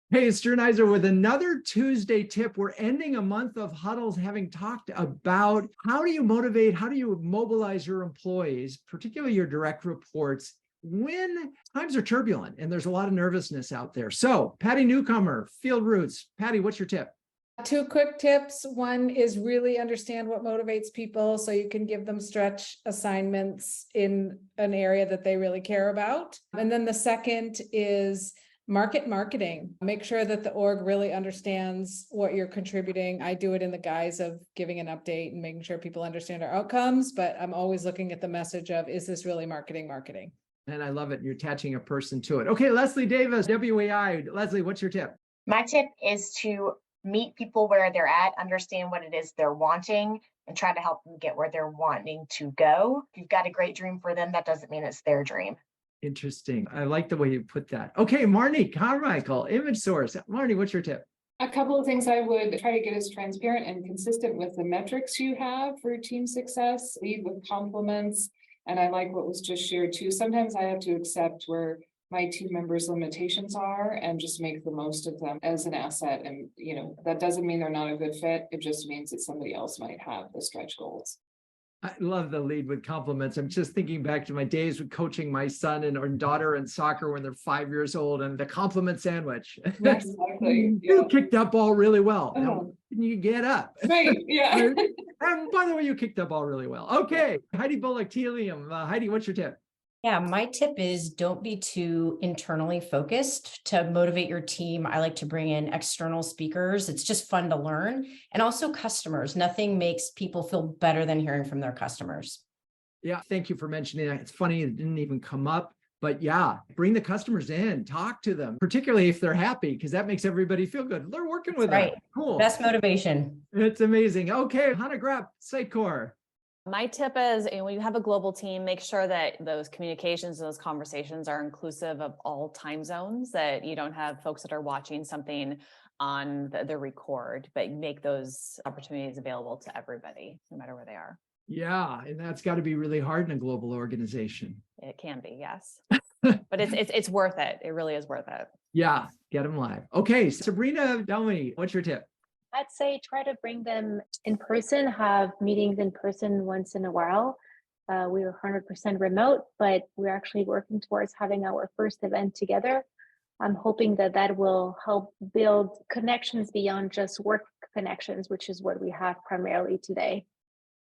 Hey, it's Drew Neiser with another Tuesday tip. We're ending a month of huddles having talked about how do you motivate, how do you mobilize your employees, particularly your direct reports, when times are turbulent and there's a lot of nervousness out there. So, Patti Newcome of FieldRoutes. Patti, what's your tip? Two quick tips. One is really understand what motivates people so you can give them stretch assignments in an area that they really care about. And then the second is marketing. Make sure that the org really understands what you're contributing. I do it in the guise of giving an update and making sure people understand our outcomes, but I'm always looking at the message of, is this really marketing? And I love it. You're attaching a person to it. Okay, Lesley Davis, WAI. Lesley, what's your tip? My tip is to meet people where they're at, understand what it is they're wanting, and try to help them get where they're wanting to go. If you've got a great dream for them, that doesn't mean it's their dream. Interesting. I like the way you put that. Okay, Marni Carmichael, ImageSource. Marni, what's your tip? A couple of things I would try to get as transparent and consistent with the metrics you have for team success. Lead with compliments. And I like what was just shared too. Sometimes I have to accept where my team members' limitations are and just make the most of them as an asset. And, that doesn't mean they're not a good fit. It just means that somebody else might have the stretch goals. I love the lead with compliments. I'm just thinking back to my days with coaching my son and daughter in soccer when they're 5 years old, and the compliment sandwich. Exactly. You kicked that ball really well. Oh. Now, can you get up? Right. Yeah. And by the way, you kicked that ball really well. Okay. Heidi Bullock of Tealium. Heidi, what's your tip? Yeah, my tip is don't be too internally focused. To motivate your team, I like to bring in external speakers. It's just fun to learn. And also customers. Nothing makes people feel better than hearing from their customers. Yeah, thank you for mentioning that. It's funny, it didn't even come up. But yeah, bring the customers in, talk to them, particularly if they're happy, because that makes everybody feel good. They're working with That's right. Them. Cool. Best motivation. It's amazing. Okay, Grap of Sitecore. My tip is, when you have a global team, make sure that those communications, those conversations are inclusive of all time zones, that you don't have folks that are watching something on the record, but make those opportunities available to everybody, no matter where they are. Yeah, and that's got to be really hard in a global organization. It can be, yes. But it's worth it. It really is worth it. Yeah, get them live. Okay, Sabrina, Delmy, what's your tip? I'd say try to bring them in person, have meetings in person once in a while. We were 100% remote, but we're actually working towards having our first event together. I'm hoping that will help build connections beyond just work connections, which is what we have primarily today.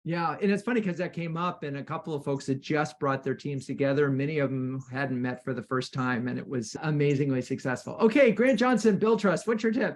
Yeah, and it's funny because that came up, and a couple of folks had just brought their teams together. Many of them hadn't met for the first time, and it was amazingly successful. Okay, Grant Johnson, Billtrust, what's your tip?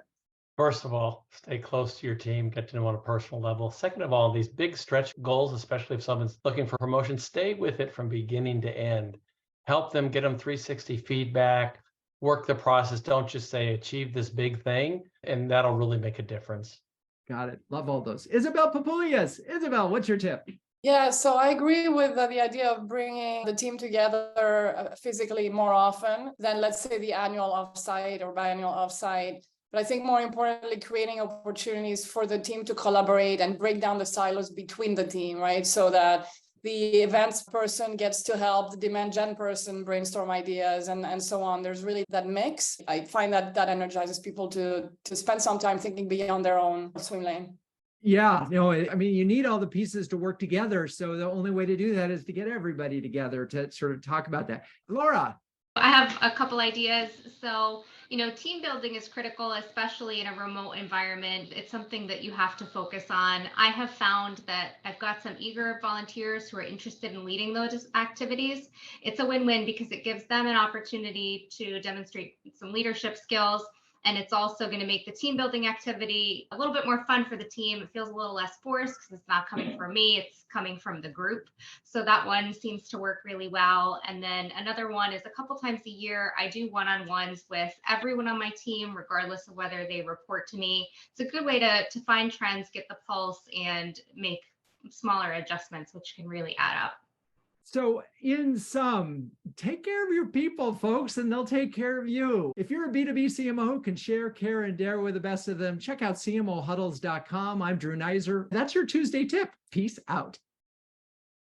First of all, stay close to your team, get to know on a personal level. Second of all, these big stretch goals, especially if someone's looking for promotion, stay with it from beginning to end. Help them, get them 360 feedback, work the process. Don't just say, achieve this big thing, and that'll really make a difference. Got it. Love all those. Isabelle Papoulias. Isabelle, what's your tip? Yeah, so I agree with the idea of bringing the team together physically more often than, let's say, the annual offsite or biannual offsite. But I think more importantly, creating opportunities for the team to collaborate and break down the silos between the team, right? So that the events person gets to help the demand gen person brainstorm ideas and so on. There's really that mix. I find that energizes people to spend some time thinking beyond their own swim lane. Yeah, you need all the pieces to work together. So the only way to do that is to get everybody together to sort of talk about that. Laura. I have a couple ideas. So, team building is critical, especially in a remote environment. It's something that you have to focus on. I have found that I've got some eager volunteers who are interested in leading those activities. It's a win-win because it gives them an opportunity to demonstrate some leadership skills. And it's also going to make the team building activity a little bit more fun for the team. It feels a little less forced because it's not coming from me, it's coming from the group. So that one seems to work really well. And then another one is a couple times a year, I do one-on-ones with everyone on my team, regardless of whether they report to me. It's a good way to find trends, get the pulse, and make smaller adjustments, which can really add up. So in sum, take care of your people, folks, and they'll take care of you. If you're a B2B CMO who can share, care, and dare with the best of them, check out CMOHuddles.com. I'm Drew Neiser. That's your Tuesday tip. Peace out.